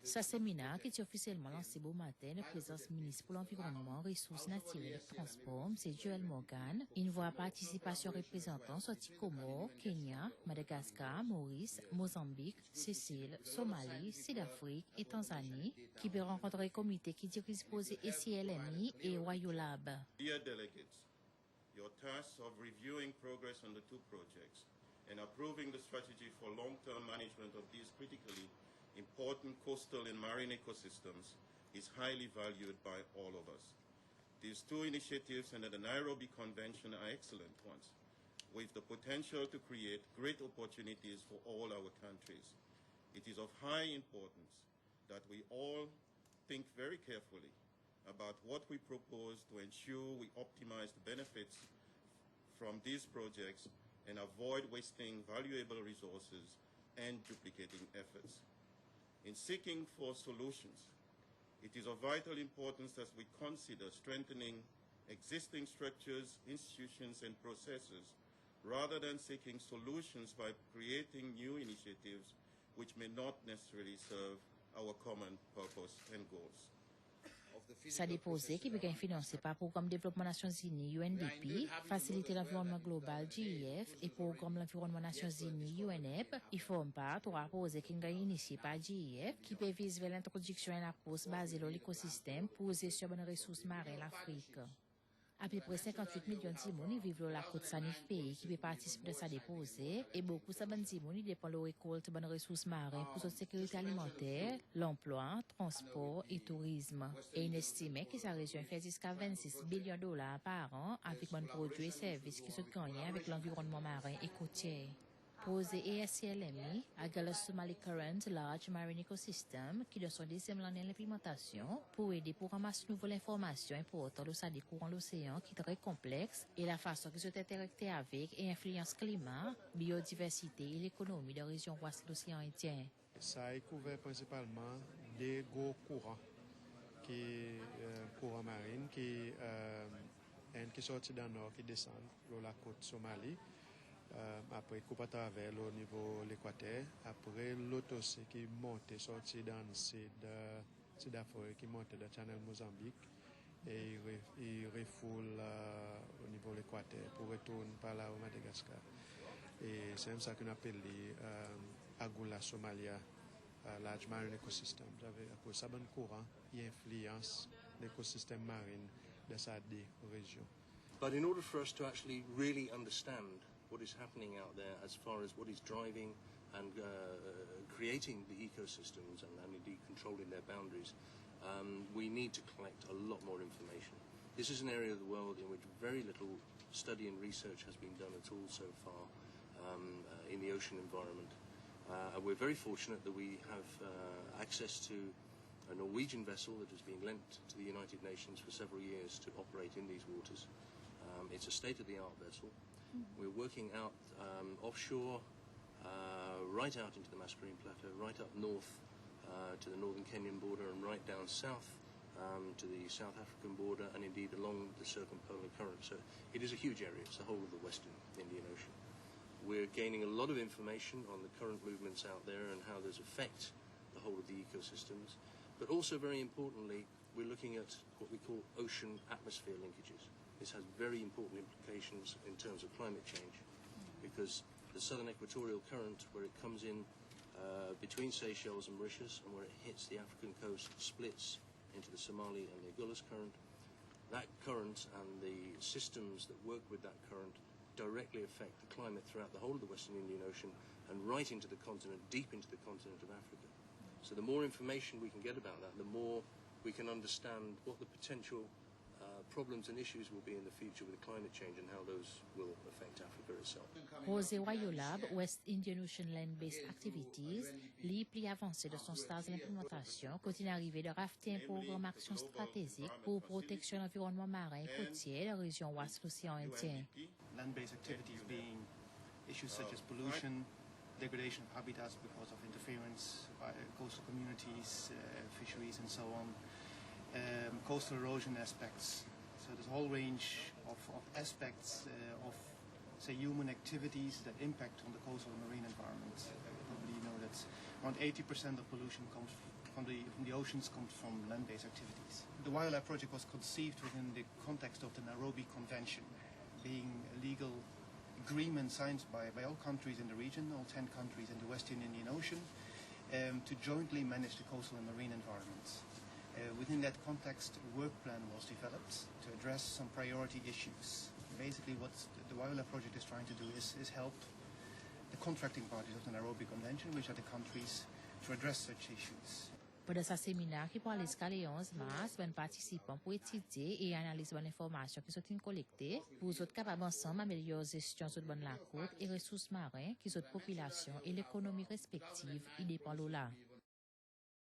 Ce séminaire, qui est officiellement lancé ce matin, la présence ministre pour l'Environnement, Ressources naturelles et Transport, c'est Joël Morgan. Une voix participation représentant sorti Comores, Kenya, Madagascar, Maurice, Mozambique, Seychelles, Somalie, Sud-Afrique et Tanzanie, qui peut rencontrer le comité qui dirige posé SCLMI et Wayolab. Dear delegates, your task of reviewing progress on the two projects and approving the strategy for long-term management of these critically important coastal and marine ecosystems is highly valued by all of us. These two initiatives under the Nairobi Convention are excellent ones, with the potential to create great opportunities for all our countries. It is of high importance that we all think very carefully about what we propose to ensure we optimize the benefits from these projects and avoid wasting valuable resources and duplicating efforts. In seeking for solutions, it is of vital importance that we consider strengthening existing structures, institutions, and processes rather than seeking solutions by creating new initiatives which may not necessarily serve our common purpose and goals. Ça déposé qui est financé par le Programme de Développement Nations Unies UNDP, Faciliter l'environnement global GIF et Programme l'environnement Nations Unies UNEP, il forme part trois projets qui sont initiés par GIF qui peut viser vers l'introduction à la course basée sur l'écosystème pour gestion des ressources marines en Afrique. À peu près 58 millions de Simoni vivent sur la côte sanif pays qui peut participer de sa déposée et beaucoup de Simoni dépendent de la récolte de ressources marines pour la sécurité alimentaire, l'emploi, transport et tourisme. Et il estime que sa région fait jusqu'à 26 billions de dollars par an avec des produits et services qui sont gagnés avec l'environnement marin et côtier. Posé ESCLMI, à le Somali Current Large Marine Ecosystem, qui de son deuxième année d'implémentation, pour aider pour ramasser de nouvelles informations importantes sur des courants de l'océan qui est très complexe et la façon qu'ils sont interactés avec et influence climat, biodiversité et l'économie de la région ouest de l'océan Indien. Ça a couvert principalement des gros courants, courants marins qui sortent dans le nord, qui descendent sur la côte Somalie. Après coupe à travers au niveau de l'Équateur, après l'autre aussi qui monte, sorti dans le sud d'Afrique, qui monte dans le Channel Mozambique et il refoule au niveau de l'Équateur pour retourner par là au Madagascar. Et c'est ça qu'on appelle Agula Somalia, Large Marine Ecosystem. Après ça, un courant qui influence l'écosystème marin de cette région. But in order for us to actually really understand what is happening out there as far as what is driving and creating the ecosystems and indeed controlling their boundaries, we need to collect a lot more information. This is an area of the world in which very little study and research has been done at all so far in the ocean environment. And we're very fortunate that we have access to a Norwegian vessel that has been lent to the United Nations for several years to operate in these waters. It's a state-of-the-art vessel. We're working out offshore, right out into the Mascarene Plateau, right up north to the northern Kenyan border and right down south to the South African border and indeed along the circumpolar current. So it is a huge area. It's the whole of the Western Indian Ocean. We're gaining a lot of information on the current movements out there and how those affect the whole of the ecosystems. But also, very importantly, we're looking at what we call ocean-atmosphere linkages. This has very important implications in terms of climate change because the southern equatorial current, where it comes in between Seychelles and Mauritius and where it hits the African coast, splits into the Somali and the Agulhas current. That current and the systems that work with that current directly affect the climate throughout the whole of the Western Indian Ocean and right into the continent, deep into the continent of Africa. So the more information we can get about that, the more we can understand what the potential problems and issues will be in the future with climate change and how those will affect Africa itself. Rosé Wayolab, West Indian Ocean Land-Based Activities, les plus avancés de son stade d'implémentation, continue d'arriver de rafter un programme d'action stratégique pour protection de l'environnement marin et côtier de la région ouest de l'océan Indien. Land-based activities being issues such as pollution, degradation of habitats because of interference by coastal communities, fisheries and so on. Coastal erosion aspects. So there's a whole range of aspects of, say, human activities that impact on the coastal and marine environment. Probably you know that around 80% of pollution comes from the oceans comes from land-based activities. The Wildlife Project was conceived within the context of the Nairobi Convention, being a legal agreement signed by all countries in the region, all 10 countries in the Western Indian Ocean, to jointly manage the coastal and marine environments. Within that context, a work plan was developed to address some priority issues. Basically, what the Wildlife Project is trying to do is help the contracting parties of the Nairobi Convention, which are the countries, to address such issues. Pendant ce séminaire qui pourra l'escaler 11 mars, les participants pour étudier et analyser l'information qui sont collectées pour être capables ensemble d'améliorer la gestion de la côte et ressources marines qui sont population et l'économie respective, il dépend de là.